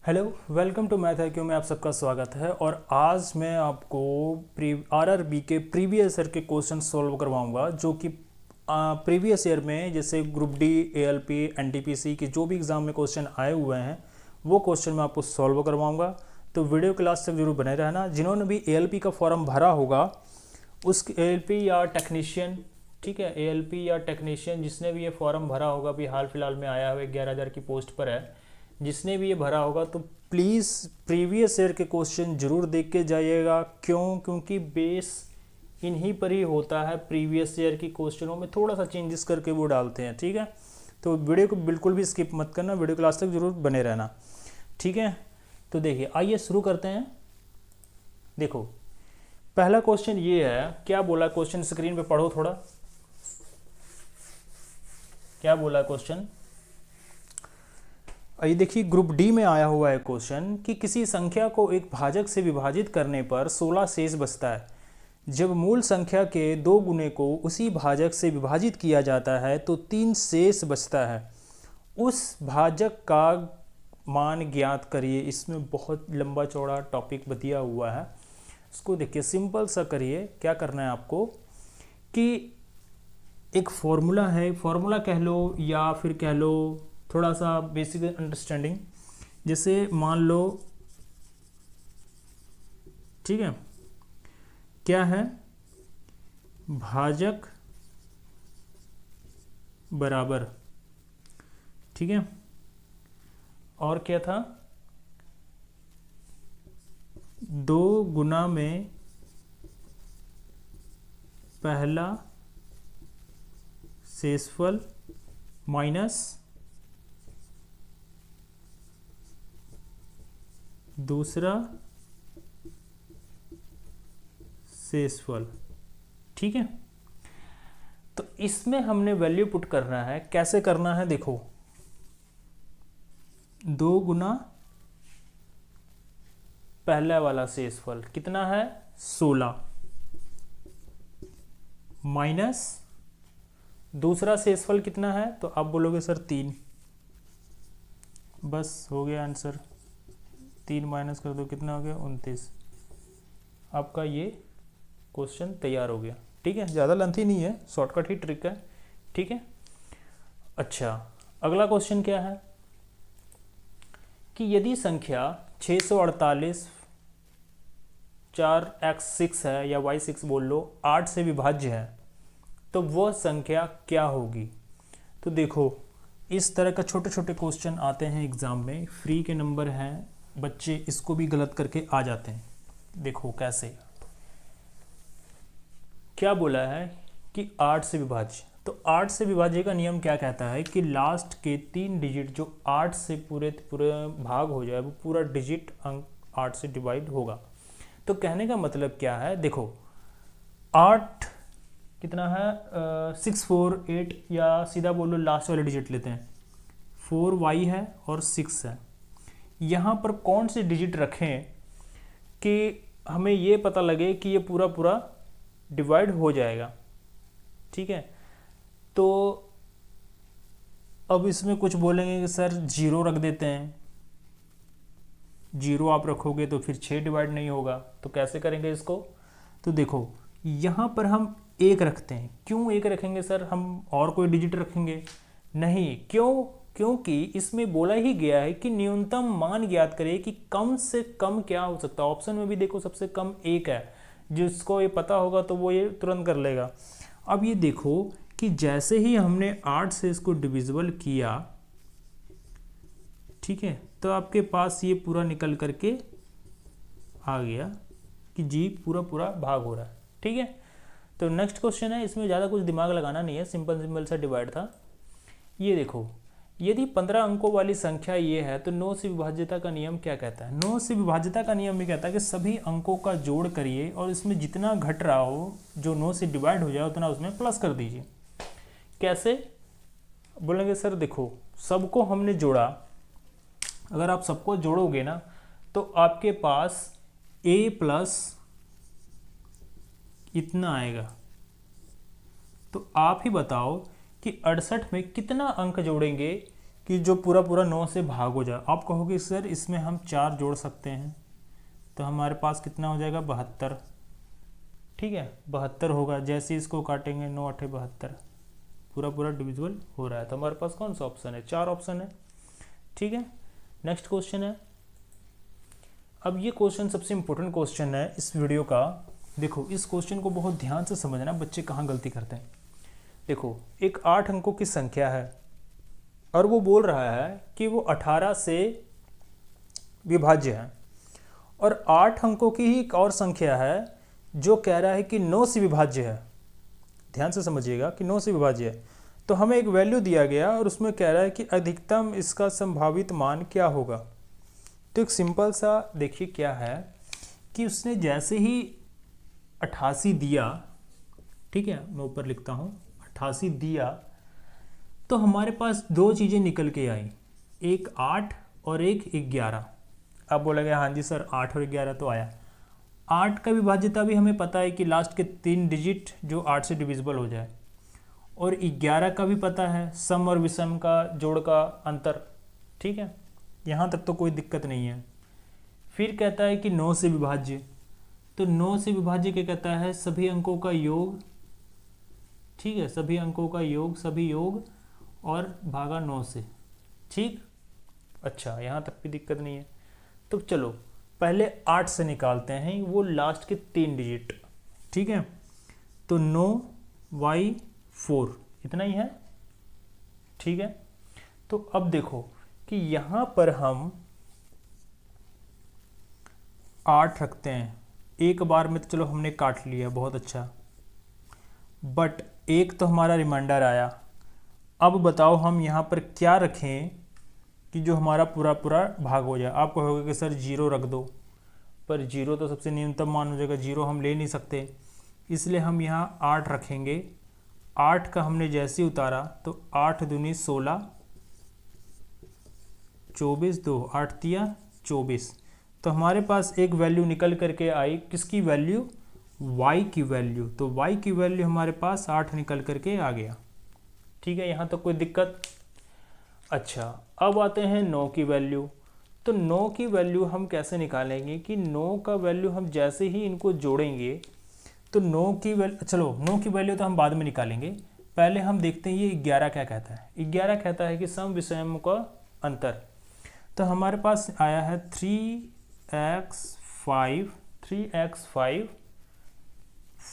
Hello, welcome to math IQ में आप सबका स्वागत है। और आज मैं आपको आरआरबी के प्रीवियस ईयर के क्वेश्चन सॉल्व करवाऊंगा, जो कि प्रीवियस ईयर में जैसे ग्रुप डी, एएलपी, एनटीपीसी के जो भी एग्ज़ाम में क्वेश्चन आए हुए हैं वो क्वेश्चन मैं आपको सॉल्व करवाऊंगा। तो वीडियो क्लास तक जरूर बने रहना। जिन्होंने भी एएलपी का फॉर्म भरा होगा उस एएलपी या टेक्नीशियन, ठीक है, एएलपी या टेक्नीशियन जिसने भी ये फॉर्म भरा होगा, अभी हाल फिलहाल में आया हुआ 11,000 की पोस्ट पर है, जिसने भी ये भरा होगा तो प्लीज़ प्रीवियस ईयर के क्वेश्चन जरूर देख के जाइएगा। क्योंकि बेस इन्हीं पर ही होता है। प्रीवियस ईयर की क्वेश्चनों में थोड़ा सा चेंजेस करके वो डालते हैं, ठीक है। तो वीडियो को बिल्कुल भी स्किप मत करना, वीडियो क्लास तक जरूर बने रहना, ठीक है। तो देखिए, आइए शुरू करते हैं। देखो, पहला क्वेश्चन ये है, क्या बोला क्वेश्चन, स्क्रीन पे पढ़ो थोड़ा, क्या बोला क्वेश्चन। ये देखिए, ग्रुप डी में आया हुआ है क्वेश्चन कि किसी संख्या को एक भाजक से विभाजित करने पर 16 शेष बचता है। जब मूल संख्या के 2 गुने को उसी भाजक से विभाजित किया जाता है तो 3 शेष बचता है। उस भाजक का मान ज्ञात करिए। इसमें बहुत लंबा चौड़ा टॉपिक दिया हुआ है, इसको देखिए, सिंपल सा करिए। क्या करना है आपको कि एक फॉर्मूला है, फॉर्मूला कह लो या फिर कह लो थोड़ा सा बेसिक अंडरस्टैंडिंग। जैसे मान लो, ठीक है, क्या है, भाजक बराबर, ठीक है, और क्या था, 2 गुना में पहला शेषफल माइनस दूसरा शेषफल, ठीक है। तो इसमें हमने वैल्यू पुट करना है। कैसे करना है, देखो, 2 गुना पहला वाला शेषफल कितना है, 16, माइनस दूसरा शेषफल कितना है, तो आप बोलोगे सर 3। बस हो गया आंसर। 3 माइनस कर दो, कितना हो गया, 29। आपका ये क्वेश्चन तैयार हो गया, ठीक है। ज़्यादा लेंथी नहीं है, शॉर्टकट ही ट्रिक है, ठीक है। अच्छा, अगला क्वेश्चन क्या है कि यदि संख्या 648 4x6 है या y6 बोल लो, 8 से विभाज्य है, तो वह संख्या क्या होगी। तो देखो, इस तरह का छोटे छोटे क्वेश्चन आते हैं एग्ज़ाम में, फ्री के नंबर हैं, बच्चे इसको भी गलत करके आ जाते हैं। देखो कैसे, क्या बोला है कि 8 से विभाज्य। तो 8 से विभाज्य का नियम क्या कहता है कि लास्ट के 3 डिजिट जो 8 से पूरे भाग हो जाए, वो पूरा डिजिट अंक 8 से डिवाइड होगा। तो कहने का मतलब क्या है, देखो 8 कितना है, 6 4 8, या सीधा बोलो लास्ट वाले डिजिट लेते हैं, 4y है और 6 है। यहाँ पर कौन से डिजिट रखें कि हमें ये पता लगे कि ये पूरा पूरा डिवाइड हो जाएगा, ठीक है। तो अब इसमें कुछ बोलेंगे कि सर 0 रख देते हैं। 0 आप रखोगे तो फिर 6 डिवाइड नहीं होगा, तो कैसे करेंगे इसको। तो देखो, यहाँ पर हम 1 रखते हैं। क्यों 1 रखेंगे सर, हम और कोई डिजिट रखेंगे नहीं, क्यों, क्योंकि इसमें बोला ही गया है कि न्यूनतम मान ज्ञात करें कि कम से कम क्या हो सकता है। ऑप्शन में भी देखो सबसे कम 1 है, जिसको ये पता होगा तो वो ये तुरंत कर लेगा। अब ये देखो कि जैसे ही हमने 8 से इसको डिविजिबल किया, ठीक है, तो आपके पास ये पूरा निकल करके आ गया कि जी पूरा पूरा भाग हो रहा है, ठीक है। तो नेक्स्ट क्वेश्चन है, इसमें ज़्यादा कुछ दिमाग लगाना नहीं है, सिंपल सिंपल सा डिवाइड था। ये देखो, यदि 15 अंकों वाली संख्या ये है तो 9 से विभाज्यता का नियम क्या कहता है। 9 से विभाज्यता का नियम ये कहता है कि सभी अंकों का जोड़ करिए और इसमें जितना घट रहा हो, जो 9 से डिवाइड हो जाए, उतना उसमें प्लस कर दीजिए। कैसे बोलेंगे सर, देखो सबको हमने जोड़ा, अगर आप सबको जोड़ोगे ना तो आपके पास a प्लस इतना आएगा। तो आप ही बताओ कि 68 में कितना अंक जोड़ेंगे कि जो पूरा पूरा 9 से भाग हो जाए। आप कहोगे सर इसमें हम 4 जोड़ सकते हैं, तो हमारे पास कितना हो जाएगा 72। ठीक है, 72 होगा। जैसे इसको काटेंगे 9 8 72, पूरा पूरा डिविजिबल हो रहा है। तो हमारे पास कौन सा ऑप्शन है, 4 ऑप्शन है। ठीक है, नेक्स्ट क्वेश्चन है। अब ये क्वेश्चन सबसे इंपॉर्टेंट क्वेश्चन है इस वीडियो का। देखो इस क्वेश्चन को बहुत ध्यान से समझना, बच्चे कहाँ गलती करते हैं। देखो एक 8 अंकों की संख्या है और वो बोल रहा है कि वो 18 से विभाज्य है, और 8 अंकों की ही एक और संख्या है जो कह रहा है कि 9 से विभाज्य है। ध्यान से समझिएगा कि 9 से विभाज्य है। तो हमें एक वैल्यू दिया गया और उसमें कह रहा है कि अधिकतम इसका संभावित मान क्या होगा। तो एक सिंपल सा देखिए क्या है कि उसने जैसे ही 88 दिया, ठीक है मैं ऊपर लिखता हूँ 88 दिया, तो हमारे पास 2 चीज़ें निकल के आई, एक 8 और एक 11। अब बोला गया हाँ जी सर 8 और 11 तो आया। 8 का विभाज्यता भी हमें पता है कि लास्ट के 3 डिजिट जो 8 से डिविजिबल हो जाए, और 11 का भी पता है सम और विषम का जोड़ का अंतर। ठीक है, यहाँ तक तो कोई दिक्कत नहीं है। फिर कहता है कि 9 से विभाज्य, तो 9 से विभाज्य क्या कहता है, सभी अंकों का योग। ठीक है, सभी अंकों का योग, सभी योग और भागा 9 से। ठीक, अच्छा यहाँ तक भी दिक्कत नहीं है। तो चलो पहले 8 से निकालते हैं वो लास्ट के 3 डिजिट। ठीक है, तो 9y4 इतना ही है। ठीक है, तो अब देखो कि यहाँ पर हम 8 रखते हैं, एक बार में तो चलो हमने काट लिया, बहुत अच्छा, बट एक तो हमारा रिमाइंडर आया। अब बताओ हम यहाँ पर क्या रखें कि जो हमारा पूरा पूरा भाग हो जाए। आप कहोगे कि सर 0 रख दो, पर 0 तो सबसे न्यूनतम मान हो जाएगा, 0 हम ले नहीं सकते, इसलिए हम यहाँ 8 रखेंगे। 8 का हमने जैसे ही उतारा तो 8 दूनी 16, 24 2 8 तिया 24। तो हमारे पास एक वैल्यू निकल करके आई, किसकी वैल्यू, y की वैल्यू। तो y की वैल्यू हमारे पास 8 निकल करके आ गया। ठीक है, यहाँ तक कोई दिक्कत। अच्छा अब आते हैं 9 की वैल्यू। तो 9 की वैल्यू हम कैसे निकालेंगे कि 9 का वैल्यू हम जैसे ही इनको जोड़ेंगे तो 9 की वैल्यू, चलो 9 की वैल्यू तो हम बाद में निकालेंगे, पहले हम देखते हैं ये 11 क्या कहता है। 11 कहता है कि सम विषम का अंतर। तो हमारे पास आया है 3x5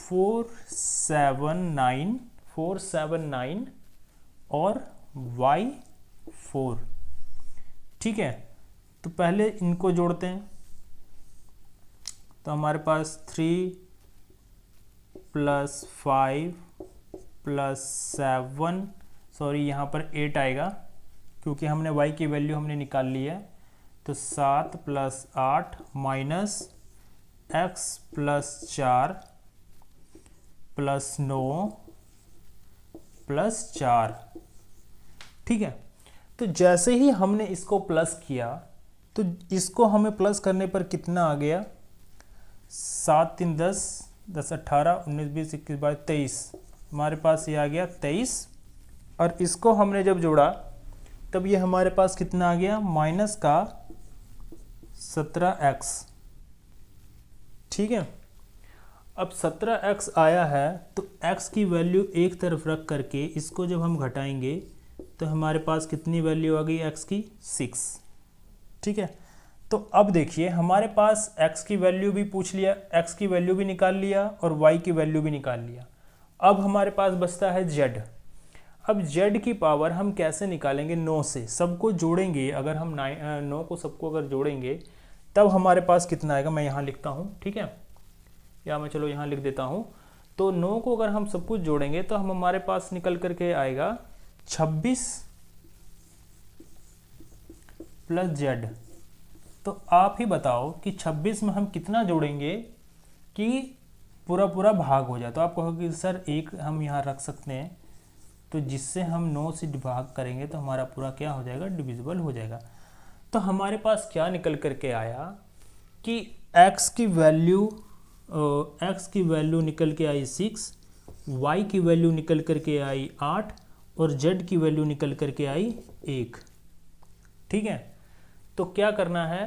479 और y4। ठीक है, तो पहले इनको जोड़ते हैं। तो हमारे पास 3 + 5 + 7, सॉरी यहाँ पर 8 आएगा क्योंकि हमने y की वैल्यू हमने निकाल ली है। तो 7 + 8 - x + 4 + 9 + 4। ठीक है, तो जैसे ही हमने इसको प्लस किया तो इसको हमें प्लस करने पर कितना आ गया, 7 3 10 10 18 19 20 21 22 23, हमारे पास ये आ गया 23। और इसको हमने जब जोड़ा तब ये हमारे पास कितना आ गया, माइनस का 17x। ठीक है, अब 17x आया है तो x की वैल्यू एक तरफ रख करके इसको जब हम घटाएंगे तो हमारे पास कितनी वैल्यू आ गई x की, 6। ठीक है, तो अब देखिए हमारे पास x की वैल्यू भी पूछ लिया, x की वैल्यू भी निकाल लिया और y की वैल्यू भी निकाल लिया। अब हमारे पास बचता है z। अब z की पावर हम कैसे निकालेंगे, 9 से सबको जोड़ेंगे। अगर हम 9 को सबको अगर जोड़ेंगे तब हमारे पास कितना आएगा, मैं यहाँ लिखता हूँ। ठीक है, या मैं चलो यहाँ लिख देता हूँ। तो 9 को अगर हम सब कुछ जोड़ेंगे तो हम हमारे पास निकल करके आएगा 26 + z। तो आप ही बताओ कि 26 में हम कितना जोड़ेंगे कि पूरा पूरा भाग हो जाए। तो आप कहोगे सर एक हम यहाँ रख सकते हैं, तो जिससे हम 9 से भाग करेंगे तो हमारा पूरा क्या हो जाएगा, डिविजिबल हो जाएगा। तो हमारे पास क्या निकल करके आया कि x की वैल्यू निकल के आई 6, y की वैल्यू निकल करके आई 8 और z की वैल्यू निकल करके आई 1। ठीक है। तो क्या करना है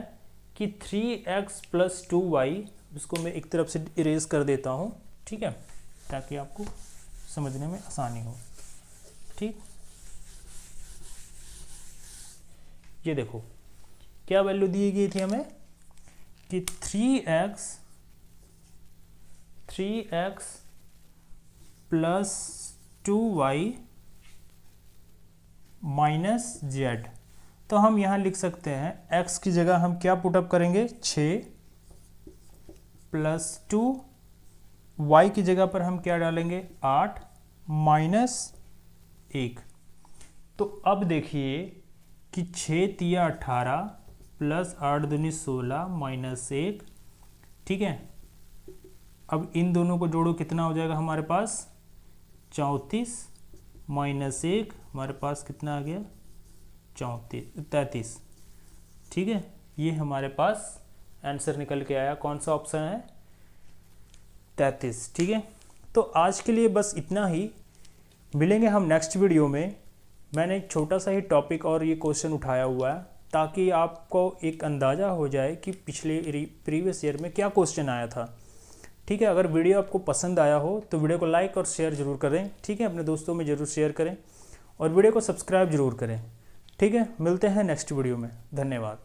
कि 3x + 2y, इसको मैं एक तरफ से इरेज कर देता हूँ, ठीक है, ताकि आपको समझने में आसानी हो। ठीक, ये देखो क्या वैल्यू दी गई थी हमें कि 3x + 2y - z। तो हम यहाँ लिख सकते हैं x की जगह हम क्या पुटअप करेंगे, 6 + 2, y की जगह पर हम क्या डालेंगे, 8 - 1। तो अब देखिए कि 6 तिया 18 + 8 दूनी 16 - 1, ठीक है। अब इन दोनों को जोड़ो, कितना हो जाएगा हमारे पास, 34 - 1 हमारे पास कितना आ गया, 33। ठीक है, ये हमारे पास आंसर निकल के आया। कौन सा ऑप्शन है, 33। ठीक है, तो आज के लिए बस इतना ही। मिलेंगे हम नेक्स्ट वीडियो में। मैंने एक छोटा सा ही टॉपिक और ये क्वेश्चन उठाया हुआ है ताकि आपको एक अंदाज़ा हो जाए कि पिछले प्रीवियस ईयर में क्या क्वेश्चन आया था। ठीक है, अगर वीडियो आपको पसंद आया हो तो वीडियो को लाइक और शेयर ज़रूर करें। ठीक है, अपने दोस्तों में ज़रूर शेयर करें और वीडियो को सब्सक्राइब ज़रूर करें। ठीक है, मिलते हैं नेक्स्ट वीडियो में। धन्यवाद।